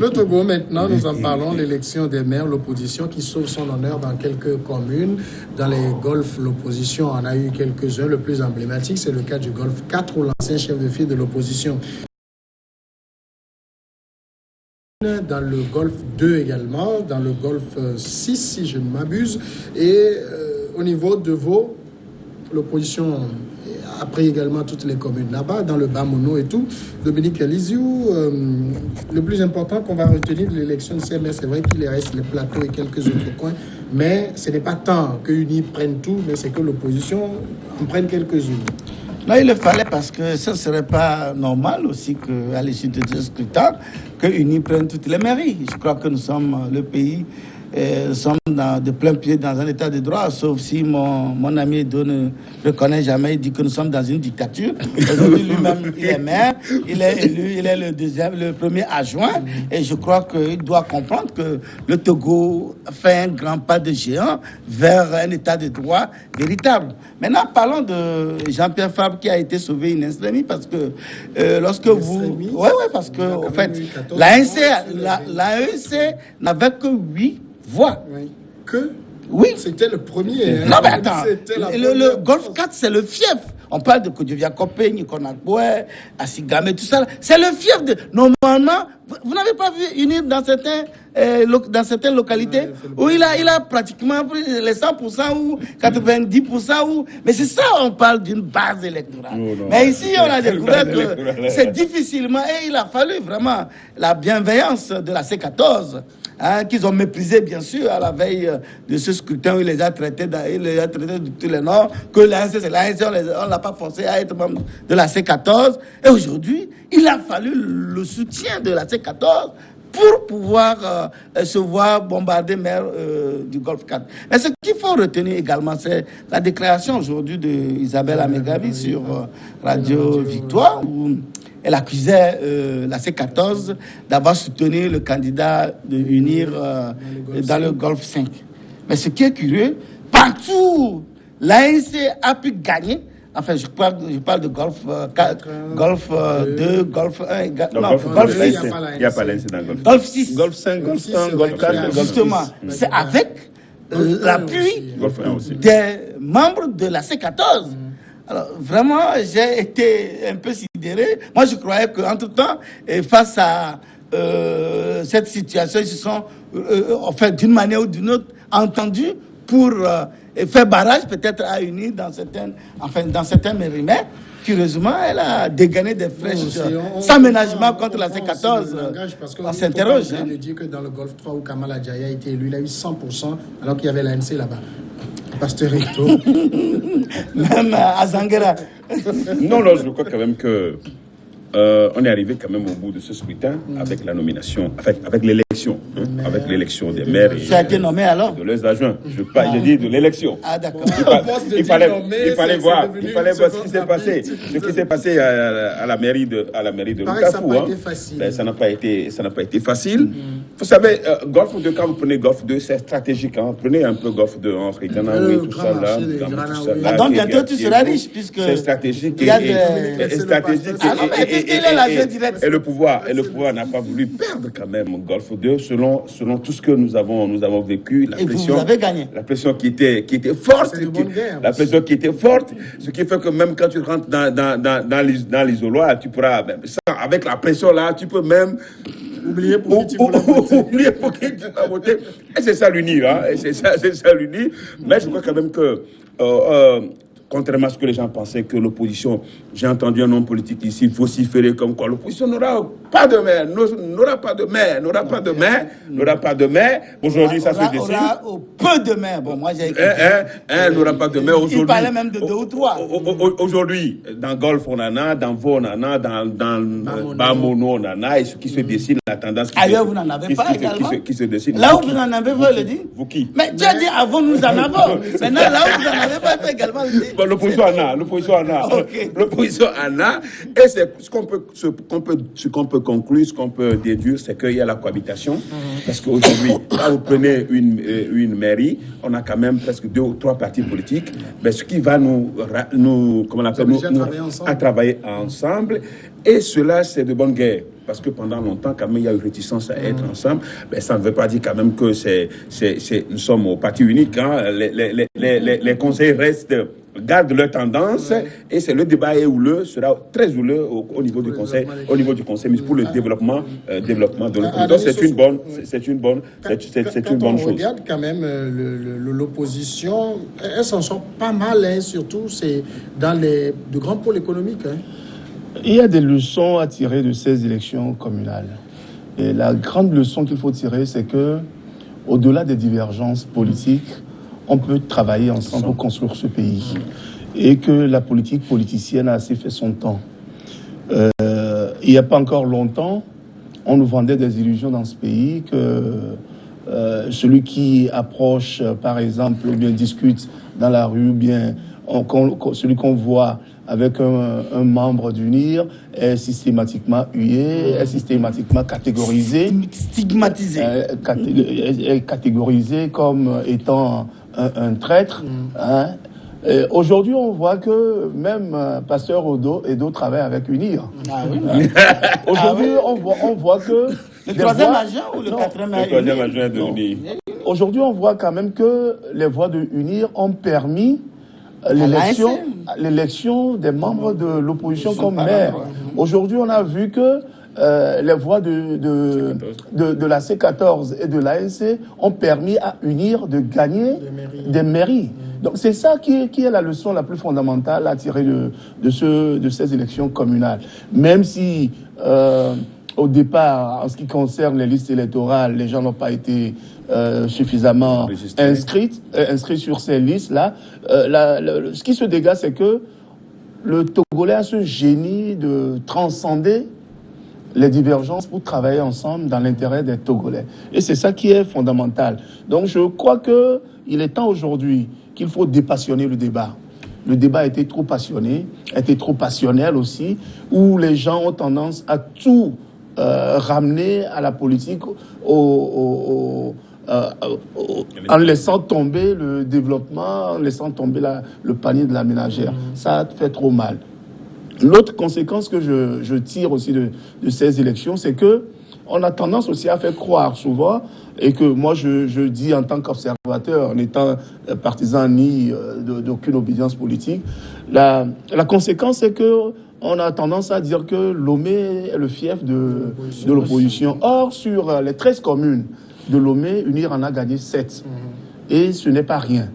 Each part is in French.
Le Togo, maintenant, nous en parlons, l'élection des maires, l'opposition qui sauve son honneur dans quelques communes. Dans les golfs, l'opposition en a eu quelques-uns. Le plus emblématique, c'est le cas du golfe 4 où l'ancien chef de file de l'opposition. Dans le golfe 2 également, dans le golfe 6, si je ne m'abuse. Et au niveau de Vaud, l'opposition a pris également toutes les communes là-bas, dans le Bas-Mono et tout. Dominique Eliziou, le plus important qu'on va retenir de l'élection de CMS, c'est vrai qu'il reste les plateaux et quelques autres coins, mais ce n'est pas tant que UNI prenne tout, mais c'est que l'opposition en prenne quelques-unes. Non, il le fallait parce que ce ne serait pas normal aussi qu'à l'issue de ce scrutin, que UNI prenne toutes les mairies. Je crois que nous sommes le pays, nous sommes de plein pied dans un état de droit, sauf si mon ami Edo ne reconnaît jamais, il dit que nous sommes dans une dictature. Aujourd'hui, lui-même, il est maire, il est élu, il est le premier adjoint, et je crois qu'il doit comprendre que le Togo fait un grand pas de géant vers un état de droit véritable. Maintenant, parlons de Jean-Pierre Fabre qui a été sauvé in extremis parce que lorsque vous... Oui, parce que, en fait, l'AEC n'avait que 8 voix. Oui. Que? Oui. C'était le premier. Non, mais attends. Le Golfe 4, c'est le fief. On parle de Kodjovia-Kopé, Nikonakboué, Asigame, tout ça. C'est le fief de... Normalement, vous n'avez pas vu unir dans certaines localités où il a pratiquement pris les 100% ou 90% ou... Mais c'est ça, on parle d'une base électorale. Non. Mais ici, on a découvert que c'est difficilement... Et il a fallu vraiment la bienveillance de la C14, qu'ils ont méprisé, bien sûr, à la veille de ce scrutin où il les a traités de tous les noms, que l'ANC, c'est l'ANC, on ne l'a pas forcé à être membre de la C14. Et aujourd'hui, il a fallu le soutien de la C14 pour pouvoir se voir bombarder maire du Golfe 4. Mais ce qu'il faut retenir également, c'est la déclaration aujourd'hui d'Isabelle Amegabi sur Radio Victoire, où elle accusait la C14 d'avoir soutenu le candidat de unir dans le Golfe 5. Mais ce qui est curieux, partout, l'ANC a pu gagner. Enfin, je parle de Golfe 4, Golfe 2, Golfe 1, Golfe 6. Il n'y a pas l'ANC dans le Golfe. Golfe 6. Golfe 5, Golfe 1, Golfe 4. Justement, c'est avec l'appui des membres de la C14. Alors, vraiment, j'ai été un peu sidéré. Moi, je croyais qu'entre-temps, face à cette situation, ils se sont, en fait, d'une manière ou d'une autre, entendus pour faire barrage, peut-être, à unir dans certains mairies. Mais, curieusement, elle a dégainé des flèches sans ménagement contre la C14. On s'interroge. On vient de dire que dans le Golfe 3, où Kamal Adjaya a été élu, il a eu 100%, alors qu'il y avait l'ANC là-bas. Pastorito. Même à Zanguera. Non, je crois quand même que on est arrivé quand même au bout de ce scrutin avec la nomination, avec l'élection, avec l'élection des maires. Tu as été nommé alors? De leurs adjoints. Je dis de l'élection. Ah d'accord. Il fallait voir ce qui s'est passé. Ce qui s'est passé à la mairie de Lukafou. Ça n'a pas été facile. Vous savez, Golfe 2, quand vous prenez Golfe 2, c'est stratégique. Prenez un peu Golfe 2, tout ça là. Donc bientôt tu seras riche puisque c'est stratégique et stratégique. Et le pouvoir n'a pas voulu perdre quand même Golfe 2 selon tout ce que nous avons vécu. Et vous avez gagné. La pression qui était forte. La pression qui était forte. Ce qui fait que même quand tu rentres dans l'isoloir, tu pourras, avec la pression là, tu peux même oublier pour qui tu vas voter. Et c'est ça l'unir. C'est ça l'unir. Mais je crois quand même que contrairement à ce que les gens pensaient que l'opposition, j'ai entendu un homme politique ici vociférer comme quoi l'opposition n'aura pas de maire, n'aura pas de maire. Aujourd'hui, ça se décide. Aura peu de maires. Bon, moi j'ai n'aura pas de maire aujourd'hui. Il parlait même de 2 ou 3. Aujourd'hui, dans Golfe on en a, dans Vaud on en a, dans Bas-Mono on en a, et ce qui se dessine, la tendance ailleurs vous n'en avez pas également. Qui se dessine. Là où vous en avez, vous le dites. Vous qui? Mais tu as dit avant nous en avons. Maintenant là où vous n'en avez pas, fait également le dire. L'opposition en a. Okay. L'opposition en a. Et c'est ce qu'on peut conclure, ce qu'on peut déduire, c'est qu'il y a la cohabitation. Parce qu'aujourd'hui, quand vous prenez une mairie, on a quand même presque 2 ou 3 partis politiques. Mais ce qui va nous comment on appelle, à travailler ensemble. Et cela, c'est de bonne guerre. parce que pendant longtemps, quand même, il y a eu réticence à être ensemble. Mais ça ne veut pas dire quand même que nous sommes au parti unique. Hein. Les conseils gardent leur tendance, et c'est le débat est houleux, sera très houleux au niveau du conseil, mais pour le développement de l'opposition. Donc c'est une bonne chose. On regarde quand même l'opposition, elle s'en sort pas mal, hein, surtout c'est dans de grands pôles économiques. Hein. Il y a des leçons à tirer de ces élections communales. Et la grande leçon qu'il faut tirer, c'est que, au-delà des divergences politiques, on peut travailler ensemble pour construire ce pays. Et que la politique politicienne a assez fait son temps. Il n'y a pas encore longtemps, on nous vendait des illusions dans ce pays que celui qui approche, par exemple, ou bien discute dans la rue, ou bien celui qu'on voit avec un membre d'UNIR est systématiquement hué, est systématiquement catégorisé. Stigmatisé. Est catégorisé comme étant un traître. Hein. Aujourd'hui, on voit que même Pasteur Odo travaille avec UNIR. Ah oui. Aujourd'hui, on voit que... Le troisième agent ou le quatrième agent? Le troisième agent de UNIR. Aujourd'hui, on voit quand même que les voix de UNIR ont permis l'élection des membres de l'opposition comme maire. Aujourd'hui, on a vu que les voix de la C14 et de l'ANC ont permis à UNIR de gagner des mairies. Donc c'est ça qui est la leçon la plus fondamentale à tirer de ces élections communales. Même si au départ, en ce qui concerne les listes électorales, les gens n'ont pas été suffisamment inscrits sur ces listes-là. Ce qui se dégage, c'est que le Togolais a ce génie de transcender les divergences pour travailler ensemble dans l'intérêt des Togolais. Et c'est ça qui est fondamental. Donc je crois qu'il est temps aujourd'hui qu'il faut dépassionner le débat. Le débat a été trop passionné, a été trop passionnel aussi, où les gens ont tendance à tout ramener à la politique en laissant tomber le développement, en laissant tomber le panier de la ménagère. Ça fait trop mal. L'autre conséquence que je tire aussi de ces élections, c'est que on a tendance aussi à faire croire souvent, et que moi je dis en tant qu'observateur, en étant partisan ni d'aucune obédience politique, la conséquence c'est que on a tendance à dire que Lomé est le fief de l'opposition. Or, sur les 13 communes de Lomé, UNIR en a gagné 7. Et ce n'est pas rien.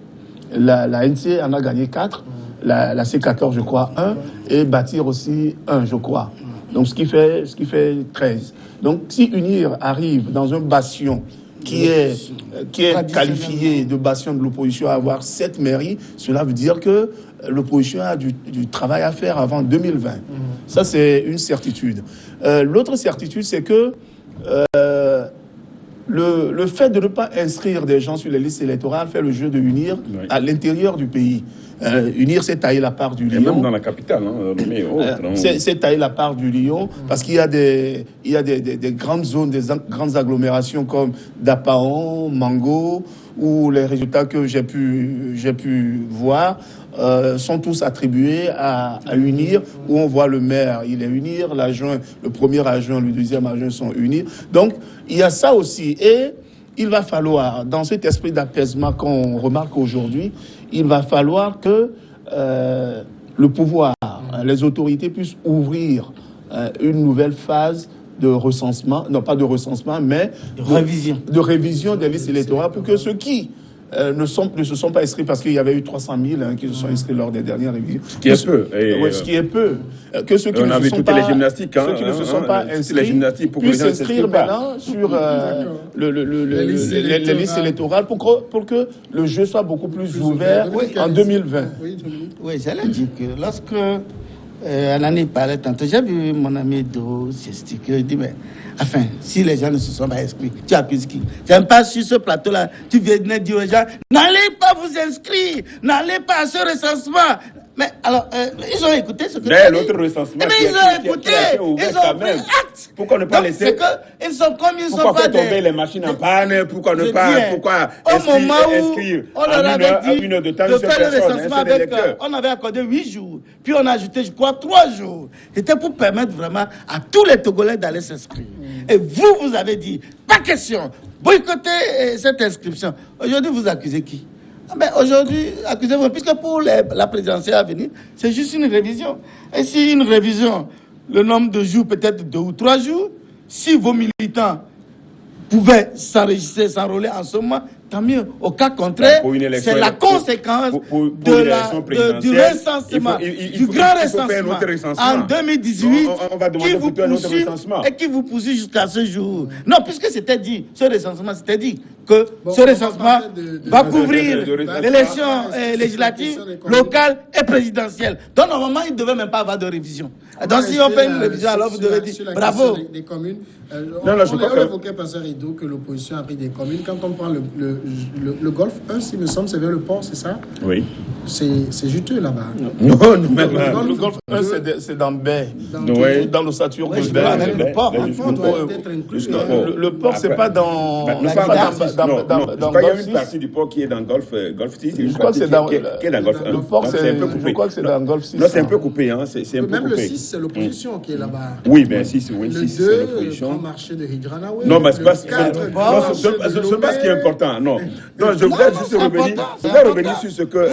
La NC en a gagné 4. La C14, je crois, 1, et Bâtir aussi 1, je crois. Donc, ce qui fait 13. Donc, si UNIR arrive dans un bastion qui est qualifié de bastion de l'opposition à avoir 7 mairies, cela veut dire que l'opposition a du travail à faire avant 2020. Ça, c'est une certitude. L'autre certitude, c'est que le fait de ne pas inscrire des gens sur les listes électorales fait le jeu de UNIR à l'intérieur du pays. UNIR s'est taillé la part du lion. Et même dans la capitale, c'est taillé la part du lion parce qu'il y a des grandes zones, des grandes agglomérations comme Dapaon, Mango, où les résultats que j'ai pu voir sont tous attribués à UNIR, où on voit le maire, il est UNIR, l'adjoint, le premier adjoint, le deuxième adjoint sont UNIR. Donc, il y a ça aussi. Et il va falloir, dans cet esprit d'apaisement qu'on remarque aujourd'hui, il va falloir que le pouvoir, les autorités puissent ouvrir une nouvelle phase de recensement, non pas de recensement, mais de révision des listes électorales pour que ceux qui ne se sont pas inscrits, parce qu'il y avait eu 300 000 qui se sont inscrits lors des dernières révisions. Ce qui est peu. Ce qui est peu. Que ceux qui ne se sont pas, ceux qui ne se sont pas inscrits puissent s'inscrire maintenant sur les listes électorales pour que le jeu soit beaucoup plus ouvert en 2020. Oui, j'allais dire que lorsque Anani parlait tantôt, j'ai vu mon ami Do gesticuler, il dit, mais enfin, si les gens ne se sont pas inscrits, tu accuses qui? J'aime pas sur ce plateau-là, tu viens dire aux gens, n'allez pas vous inscrire, n'allez pas à ce recensement. Mais alors, ils ont écouté ce que mais l'autre recensement. Mais ils ont écouté, ils ont pris acte. Pourquoi ne pas laisser. C'est que ils sont comme ils sont pas. Pourquoi faire tomber les machines en panne? Pourquoi ne pas. Pourquoi inscrire on leur avait dit une heure de temps de faire le recensement avec. On avait accordé 8 jours. Puis on a ajouté, je crois, 3 jours. C'était pour permettre vraiment à tous les Togolais d'aller s'inscrire. Et vous avez dit, pas question, boycottez cette inscription. Aujourd'hui, vous accusez qui? Aujourd'hui, accusez-vous, puisque pour la présidentielle à venir, c'est juste une révision. Et si une révision, le nombre de jours, peut-être 2 ou 3 jours, si vos militants pouvaient s'enregistrer, s'enrôler en ce moment, tant mieux. Au cas contraire, c'est la conséquence du recensement, du grand recensement en 2018 qui vous poursuit jusqu'à ce jour. Non, puisque c'était dit, ce recensement, c'était dit que ce recensement va couvrir l'élection législative, locale et présidentielle. Donc, normalement, il ne devait même pas avoir de révision. Donc, si on fait une révision, alors vous devez dire bravo. Des communes. On évoquait par Rideau que l'opposition a pris des communes. Quand on prend le Golfe 1, s'il me semble, c'est vers le port, c'est ça? Oui. C'est juteux là-bas. Non, le Golfe 1, c'est dans Baie. Dans l'ossature de Baie. Le port. Le port, c'est pas dans. Non, il y a une partie du port qui est dans Golfe 6. Je crois que c'est dans Golfe 1. Le port, je crois que c'est dans Golfe 6. Non, c'est un peu coupé. Même le 6, c'est l'opposition qui est là-bas. Oui, mais 6, c'est l'opposition. Marché de Hidranaoué. Non, mais c'est pas ce qui est important. Non, je voudrais juste revenir sur ce que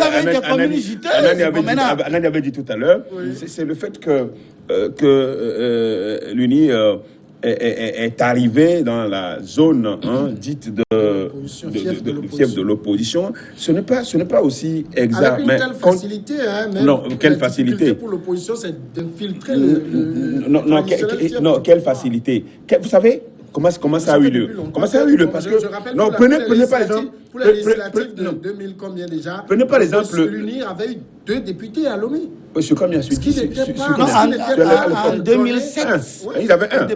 Anani avait dit tout à l'heure. C'est le fait que l'UNI est arrivé dans la zone dite de fief de l'opposition. Ce n'est pas aussi exact. Avec une telle facilité, non, quelle facilité pour l'opposition, c'est d'infiltrer non, quelle facilité. Vous savez comment ça a eu lieu? Comment ça a eu lieu? Parce que non, prenez par exemple pour les législatives de 2000 combien déjà? Prenez par exemple l'UNI avait eu 2 députés à Lomé. Sur combien? En 2007. Ils avaient un.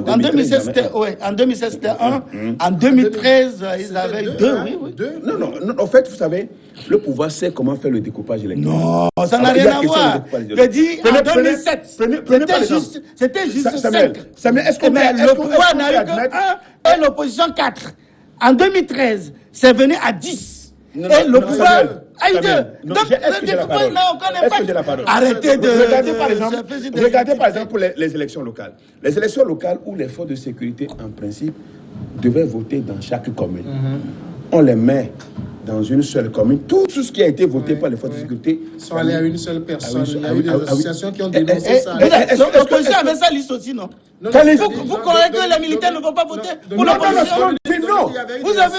En 2016, c'était un. En 2013, ils avaient 2. Non. En fait, vous savez, le pouvoir sait comment faire le découpage électoral. Non, ça n'a rien à voir. Je dis, en 2007, c'était juste 5. Samuel, est-ce qu'on le pouvoir n'a eu que 1 et l'opposition 4. En 2013, c'est venu à 10. Et le pouvoir a eu 2. Donc, le découpage n'a aucun impact. Arrêtez de... Regardez par exemple pour les élections locales. Les élections locales où les forces de sécurité, en principe, devaient voter dans chaque commune. On les met dans une seule commune. Tout ce qui a été voté par les forces de sécurité sont allés à une seule personne. Il y a eu des associations qui ont dénoncé ça. L'opposition avait sa liste aussi, non? Vous croyez que les militaires ne vont pas voter pour l'opposition? Non, vous avez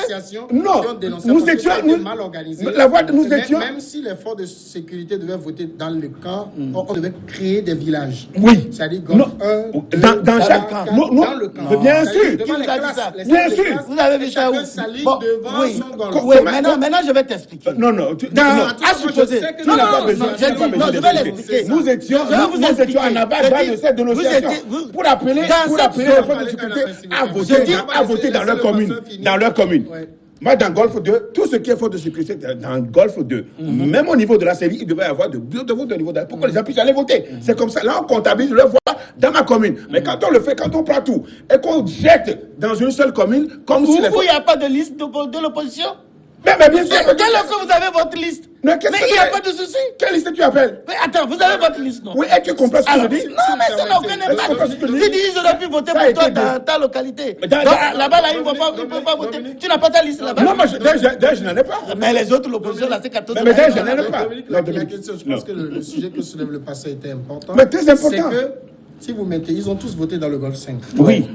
nous étions mal organisés. Même si les forces de sécurité devaient voter dans le camp, on devait créer des villages. Oui. C'est-à-dire dans chaque camp. Dans le camp. Bien sûr. Qui vous a dit ça? Bien sûr. Vous avez vu ça où? Oui. Maintenant, je vais t'expliquer. Non. À supposer. Non, je vais l'expliquer. Nous étions en aval de cette dénonciation pour appeler les forces de sécurité à voter dans leur commune. Moi, dans Golfe 2, tout ce qui est force de sécurité, dans Golfe 2, même au niveau de la série, il devait y avoir de bureaux de vote au niveau de pour que les gens puissent aller voter. C'est comme ça. Là, on comptabilise le voix dans ma commune. Mais quand on le fait, quand on prend tout et qu'on jette dans une seule commune, comme si... il n'y a pas de liste de l'opposition? Mais bien sûr. Dès lors que vous avez votre liste. Mais il n'y a pas de souci. Quelle liste tu appelles? Mais attends, vous avez votre liste, non? Oui, et tu comprends ce que je dis? Non, mais ça n'a aucun impact. Tu dis, j'aurais pu voter pour toi dans ta localité. Là-bas, là, ils ne peuvent pas voter. Tu n'as pas ta liste là-bas? Non, moi, je n'en ai pas. Mais les autres, l'opposition, là, c'est 14. Mais je n'en ai pas. La question, je pense que le sujet que soulève le passé était important. Mais très important. C'est que, si vous mettez, ils ont tous voté dans le Golfe 5. Oui.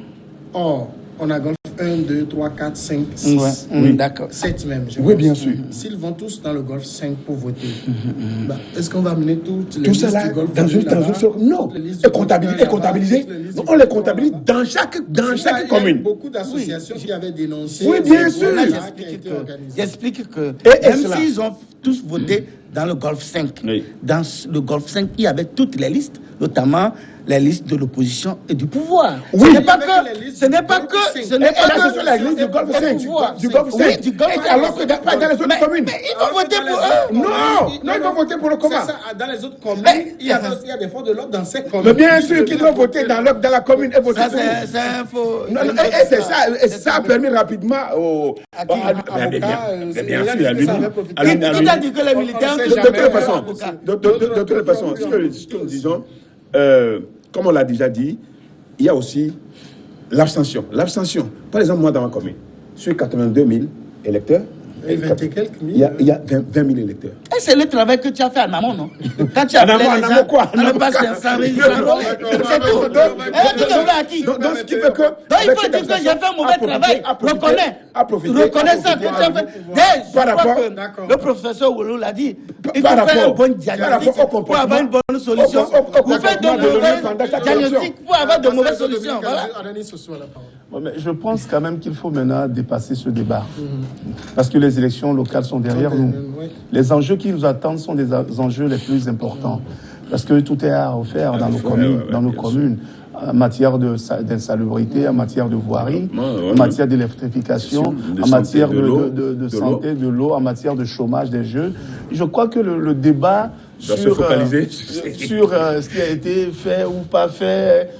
Or, on a Golfe 1, 2, 3, 4, 5, 6. Oui, d'accord. 7 même. Oui, bien sûr. S'ils vont tous dans le Golfe 5 pour voter, est-ce qu'on va amener toutes les tout listes ça là du Golfe dans une non. Et comptabiliser. On les comptabilise dans chaque commune. Il y a beaucoup d'associations qui avaient dénoncé. Oui, bien sûr. J'explique que même s'ils ont tous voté dans le Golfe 5, dans le Golfe 5, il y avait toutes les listes, notamment les listes de l'opposition et du pouvoir. Oui. Ce n'est pas que la liste du Golfe 5. Du Golfe 5. Alors que dans les autres communes. Mais ils vont voter pour eux. Non, ils vont voter pour le commun. Dans les autres communes, il y a des forces de l'ordre dans ces communes. Mais bien sûr qu'ils doivent voter dans la commune et voter. Ça, c'est un faux. Et ça a permis rapidement au. Bien sûr, à lui. Qui a dit que les militaires. De toute façon, ce que nous disons, comme on l'a déjà dit, il y a aussi l'abstention. L'abstention, par exemple, moi dans ma commune, sur 82 000 électeurs, et 20 et quelques mille. Il y a 20 000 électeurs. Et c'est le travail que tu as fait en amont, non? Quand tu as appelé les gens, quoi? on ne passe 500 000, c'est tout. Donc, ce qui fait que... Donc, il faut dire que j'ai fait un mauvais travail. Reconnais ça que tu as fait. Par rapport... Le professeur Woulou l'a dit. Il faut faire un bon diagnostic pour avoir une bonne solution. Vous faites de mauvais diagnostics pour avoir de mauvaises solutions. Mais je pense quand même qu'il faut maintenant dépasser ce débat. Parce que les élections locales sont derrière nous. Les enjeux qui nous attendent sont des enjeux les plus importants. Parce que tout est à refaire dans nos communes. En matière d'insalubrité, en matière de voirie, en matière d'électrification, en matière de santé, de l'eau, en matière de chômage des jeunes. Je crois que le débat sur ce qui a été fait ou pas fait,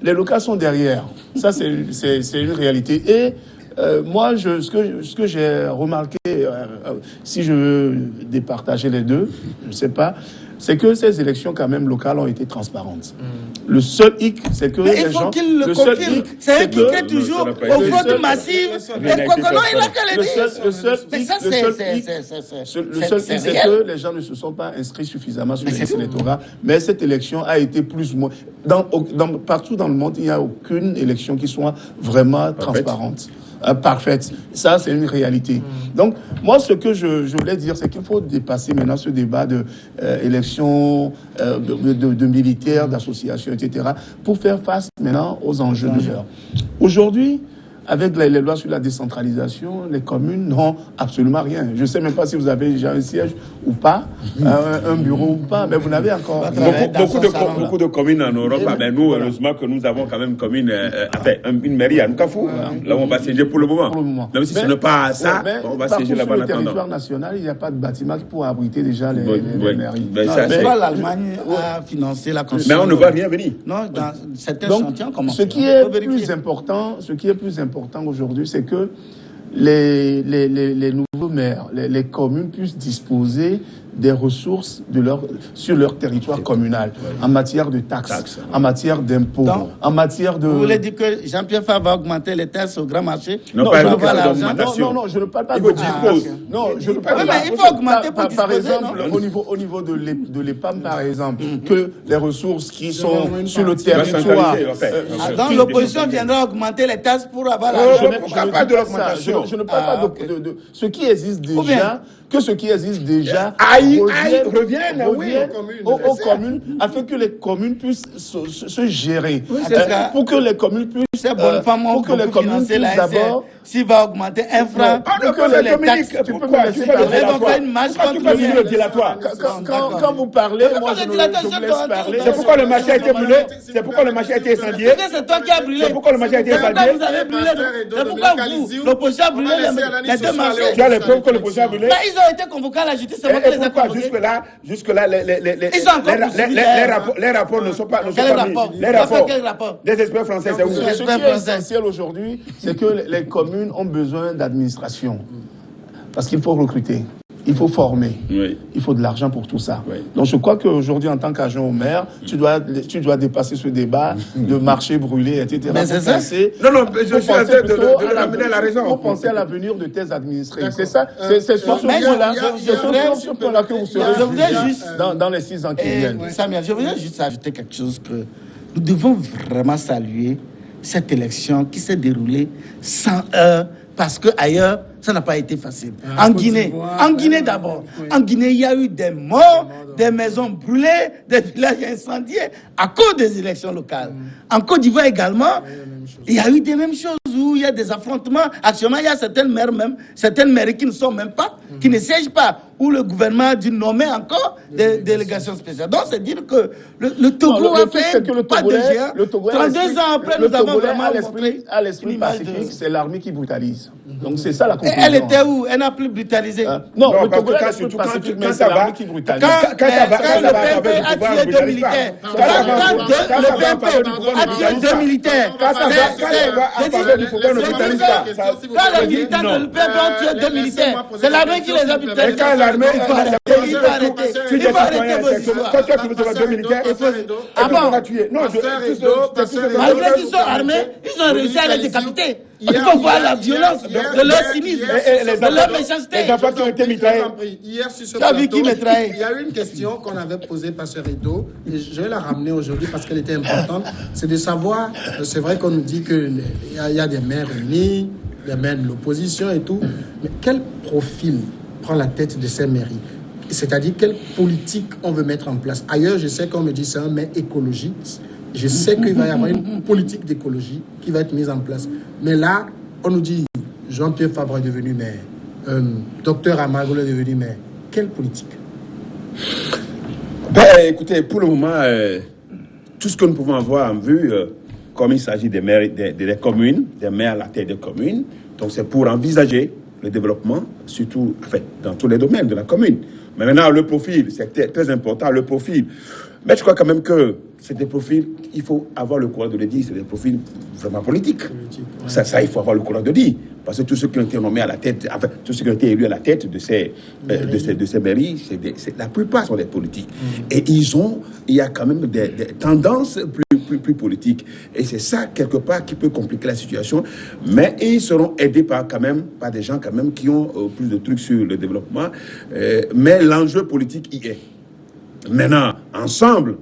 les locales sont derrière. Ça, c'est une réalité. Et moi, ce que j'ai remarqué, si je veux départager les deux, je ne sais pas, c'est que ces élections quand même locales ont été transparentes. Le seul hic, c'est que les gens... Le seul hic, c'est eux qui créent toujours au vote massif. Et quoi que non, il a qu'à le dire. Le seul hic, c'est que les gens ne se sont pas inscrits suffisamment sur les listes électorales. Mais cette élection a été plus ou moins... Partout dans le monde, il n'y a aucune élection qui soit vraiment transparente. Parfaite. Ça, c'est une réalité. Donc, moi, ce que je voulais dire, c'est qu'il faut dépasser maintenant ce débat de élections, de militaires, d'associations, etc., pour faire face maintenant aux enjeux de l'heure. Aujourd'hui, avec les lois sur la décentralisation, les communes n'ont absolument rien. Je ne sais même pas si vous avez déjà un siège ou pas, un bureau ou pas, mais vous n'avez encore... Beaucoup de communes en Europe, nous, heureusement que nous avons quand même une mairie à Nkafou, là où on va siéger pour le moment. Même si ce n'est pas ça, on va siéger là-bas en attendant. Sur le territoire national, il n'y a pas de bâtiment qui pourra abriter déjà les mairies. C'est pas l'Allemagne a financé la construction. Mais on ne va rien venir. Non, dans certains chantiers, on commence. Ce qui est plus important aujourd'hui, c'est que les nouveaux maires, les communes puissent disposer des ressources sur leur territoire communal, en matière de taxes, en matière d'impôts, en matière de... Vous voulez dire que Jean-Pierre Favre va augmenter les taxes au grand marché? Non, je ne parle pas d'augmentation. Non, je ne parle pas. Mais il faut augmenter pour disposer, par exemple, au niveau de l'EPAM, par exemple, que les ressources qui sont sur le territoire... Donc l'opposition viendra augmenter les taxes pour avoir l'argent. Je ne parle pas de l'augmentation. Je ne parle pas de ce qui existe déjà. Que ce qui existe déjà revienne aux communes afin que les communes puissent se gérer. Pour que les communes puissent d'abord... S'il va augmenter un franc, les taxes... Tu peux me laisser parler. Quand vous parlez, moi je vous laisse parler. C'est pourquoi le marché a été brûlé. C'est pourquoi le marché a été incendié. C'est toi qui as brûlé. C'est pourquoi le marché a été incendié. Vous avez brûlé. C'est pourquoi vous, l'opposition a brûlé les deux marchés. Tu as les preuves que l'opposition a brûlé. Ils ont été convoqués à la justice. C'est moi qui les ai convoqués. Jusque-là, les rapports ne sont pas mis. Les rapports des experts français, c'est où? Ce qui est essentiel aujourd'hui, c'est que les communes ont besoin d'administration. Parce qu'il faut recruter. Il faut former. Oui. Il faut de l'argent pour tout ça. Oui. Donc je crois qu'aujourd'hui, en tant qu'agent au maire, tu dois dépasser ce débat de marché brûlé, etc. Mais c'est ça. Non, je suis en train de ramener la raison. Pour penser à l'avenir de tes administrés. C'est ça. C'est sur ce point-là que vous serez dans les 6 ans qui viennent. Samuel, je voudrais juste ajouter quelque chose que nous devons vraiment saluer cette élection qui s'est déroulée sans heurts, parce que ailleurs ça n'a pas été facile. En Guinée d'abord. En Guinée, il y a eu des morts, des maisons brûlées, des villages incendiés à cause des élections locales. En Côte d'Ivoire également, il y a eu des mêmes choses où il y a des affrontements. Actuellement, il y a certaines mairies qui ne sont même pas, qui ne siègent pas, où le gouvernement a dû nommer encore des délégations spéciales. Donc, c'est dire que le Togo a fait pas de géant. 32 ans après, nous avons vraiment montré à l'esprit pacifique, c'est l'armée qui brutalise. Donc, c'est ça la conclusion. Elle était où? Elle n'a plus brutalisé. Non, le Togo a l'esprit pacifique, mais c'est l'armée qui brutalise. Quand le PNP a tué 2 militaires, quand le PNP a tué 2 militaires, quand les militaires de le PNP ont tué 2 militaires, c'est l'armée qui les a brutalisés. Et quand l'armée, il faut arrêter vos histoires. Quand tu as tué 2 militaires, ah bon? Non, malgré qu'ils sont armés, ils ont réussi à les décapiter. Il faut voir la violence de leur cynisme, de leur méchanceté. Les enfants qui ont été mitraillés. Hier, sur ce Tu as vu qui mitraille? Il y a eu une question qu'on avait posée par Pasteur Edo, et je vais la ramener aujourd'hui parce qu'elle était importante. C'est de savoir, c'est vrai qu'on nous dit qu'il y a des maires unis, des maires de l'opposition et tout, mais quel profil prend la tête de ces mairies? C'est-à-dire, quelle politique on veut mettre en place? Ailleurs, je sais qu'on me dit c'est un maire écologiste. Je sais qu'il va y avoir une politique d'écologie qui va être mise en place. Mais là, on nous dit Jean-Pierre Fabre est devenu maire, Docteur Amagolo est devenu maire. Quelle politique? Écoutez, pour le moment, tout ce que nous pouvons avoir en vue, comme il s'agit des maires, des communes, des maires à la tête des communes, donc c'est pour envisager le développement, surtout dans tous les domaines de la commune. Mais maintenant, le profil, c'est très important, le profil. Mais je crois quand même que c'est des profils, il faut avoir le courage de le dire, c'est des profils vraiment politiques. Ouais. Ça, il faut avoir le courage de dire. Parce que tous ceux qui ont été nommés à la tête, tous ceux qui ont été élus à la tête de ces mairies, la plupart sont des politiques. Et il y a quand même des tendances plus politiques. Et c'est ça, quelque part, qui peut compliquer la situation. Mais ils seront aidés par des gens quand même qui ont plus de trucs sur le développement. Mais l'enjeu politique y est. Maintenant, ensemble,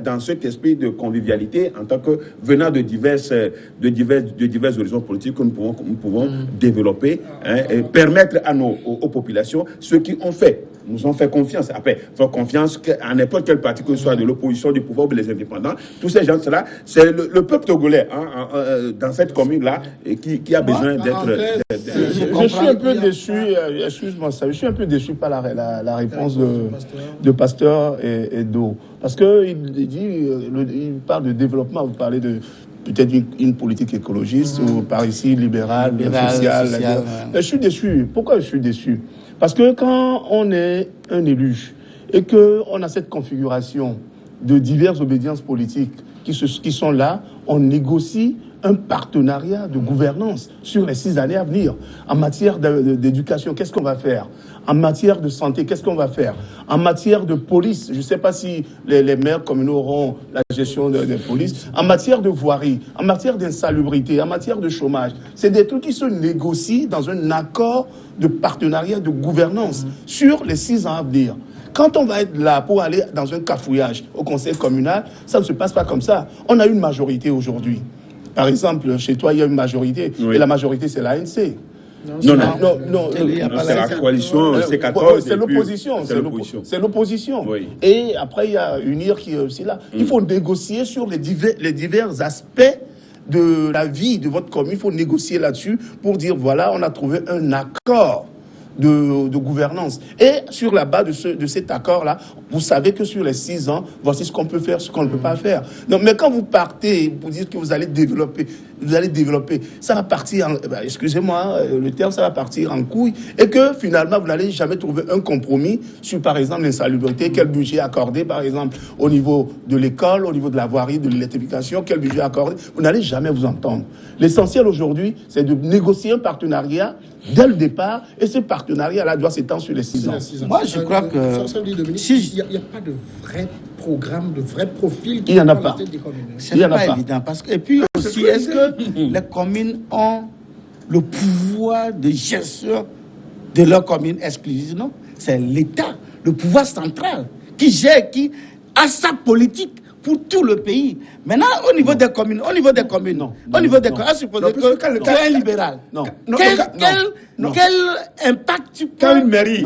dans cet esprit de convivialité, en tant que venant de divers horizons politiques que nous pouvons développer, et permettre aux populations, ceux qui nous ont fait confiance. Après, faire confiance à n'importe quel parti, que ce soit de l'opposition, du pouvoir ou les indépendants, tous ces gens-là, c'est le peuple togolais, dans cette commune-là, qui a besoin d'être... Je suis un peu déçu, excuse-moi ça, je suis un peu déçu par la réponse de Pasteur et d'O. Parce qu'il parle de développement, vous parlez de peut-être une politique écologiste ou par ici libérale, sociale. Ouais. Je suis déçu. Pourquoi je suis déçu? Parce que quand on est un élu et qu'on a cette configuration de diverses obédiences politiques qui sont là, on négocie un partenariat de gouvernance sur les 6 années à venir. En matière d'éducation, qu'est-ce qu'on va faire? En matière de santé, qu'est-ce qu'on va faire? En matière de police, je ne sais pas si les maires communaux auront la gestion des polices. En matière de voirie, en matière d'insalubrité, en matière de chômage. C'est des trucs qui se négocient dans un accord de partenariat de gouvernance sur les 6 ans à venir. Quand on va être là pour aller dans un cafouillage au conseil communal, ça ne se passe pas comme ça. On a une majorité aujourd'hui. Par exemple, chez toi, il y a une majorité. Oui. Et la majorité, c'est l'ANC. Non, c'est la coalition C14. C'est l'opposition. C'est l'opposition. Oui. Et après, il y a UNIR qui est aussi là. Il faut négocier sur les divers aspects de la vie de votre commune. Il faut négocier là-dessus pour dire, voilà, on a trouvé un accord de gouvernance. Et sur la base de cet accord-là, vous savez que sur les 6 ans, voici ce qu'on peut faire, ce qu'on ne peut pas faire. Non, mais quand vous partez pour dire que vous allez développer, ça va partir excusez-moi, le terme, ça va partir en couille, et que finalement, vous n'allez jamais trouver un compromis sur, par exemple, l'insalubrité, quel budget accorder, par exemple, au niveau de l'école, au niveau de la voirie, de l'électrification, quel budget accorder. Vous n'allez jamais vous entendre. L'essentiel aujourd'hui, c'est de négocier un partenariat dès le départ, et ce partenariat-là doit s'étendre sur les 6 ans. Moi, je crois que... Il n'y a pas de vrai programme, de vrai profil. Il n'y en a pas. Ce n'est pas évident. Et puis aussi, est-ce que les communes ont le pouvoir de gestion de leur commune exclusive? Non, c'est l'État, le pouvoir central, qui gère, qui a sa politique pour tout le pays. Maintenant, au niveau des communes, supposer que tu es un libéral. Quel impact tu peux... Quand une mairie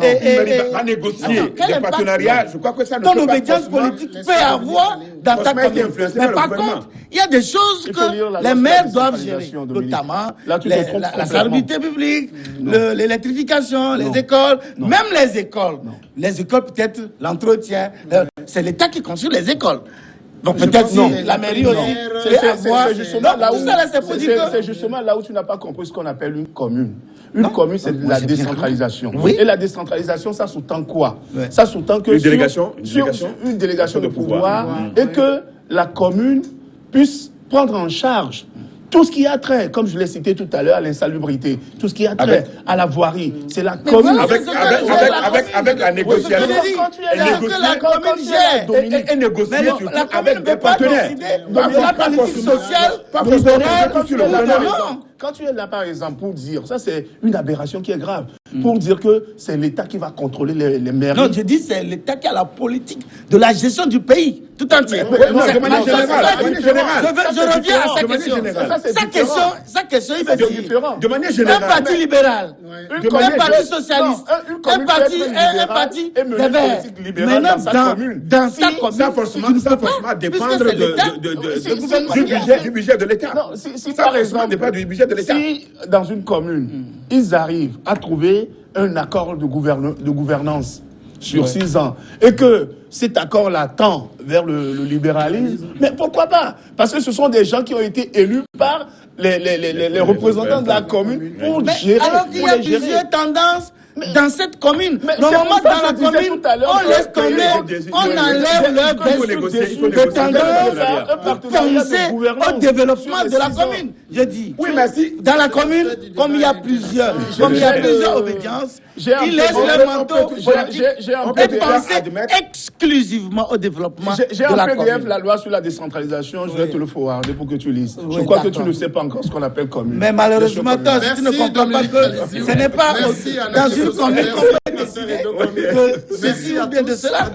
va négocier des partenariats, je crois que ça ne peut pas... Ton obédience politique peut avoir dans ta commune. Mais par contre, il y a des choses que les maires doivent gérer, notamment la salubrité publique, l'électrification, les écoles, même les écoles. Les écoles, peut-être, l'entretien, c'est l'État qui construit les écoles. Donc peut-être la mairie aussi. C'est justement là où tu n'as pas compris ce qu'on appelle une commune. Une commune, c'est de la décentralisation. Oui. Et la décentralisation, ça sous-tend quoi? Ça sous-tend que une délégation de pouvoir et que la commune puisse prendre en charge tout ce qui a trait, comme je l'ai cité tout à l'heure, à l'insalubrité, tout ce qui a trait à la voirie, c'est la commune. Avec la négociation. Et négocier avec des partenaires. La politique sociale, quand tu es là, par exemple, pour dire, ça c'est une aberration qui est grave, pour dire que c'est l'État qui va contrôler les mairies. Non, je dis c'est l'État qui a la politique de la gestion du pays, tout entier. De manière générale. Je reviens à sa question. Sa question, il veut dire, de manière générale. un parti libéral, un parti socialiste, un parti des Verts. Maintenant, dans sa commune, ça forcément dépendre du budget de l'État. Par exemple, dépend du budget de l'État. Si dans une commune, ils arrivent à trouver un accord de gouvernance sur 6 ans et que cet accord-là tend vers le libéralisme, mais pourquoi pas? Parce que ce sont des gens qui ont été élus par les représentants de la commune pour gérer. Alors qu'il y a plusieurs tendances dans cette commune. Normalement, dans la commune, on laisse tomber, on enlève leur de tendance pour penser au développement de la commune. Je dis, dans la commune, comme il y a plusieurs obédiences, ils laissent leur manteau politique et penser exclusivement au développement de la commune. J'ai un PDF, la loi sur la décentralisation, je vais te le forwarder pour que tu lises. Je crois que tu ne sais pas encore ce qu'on appelle commune. Mais malheureusement, toi, si tu ne comprends pas que ce n'est pas dans une commune qu'on peut décider que ceci ou bien de cela.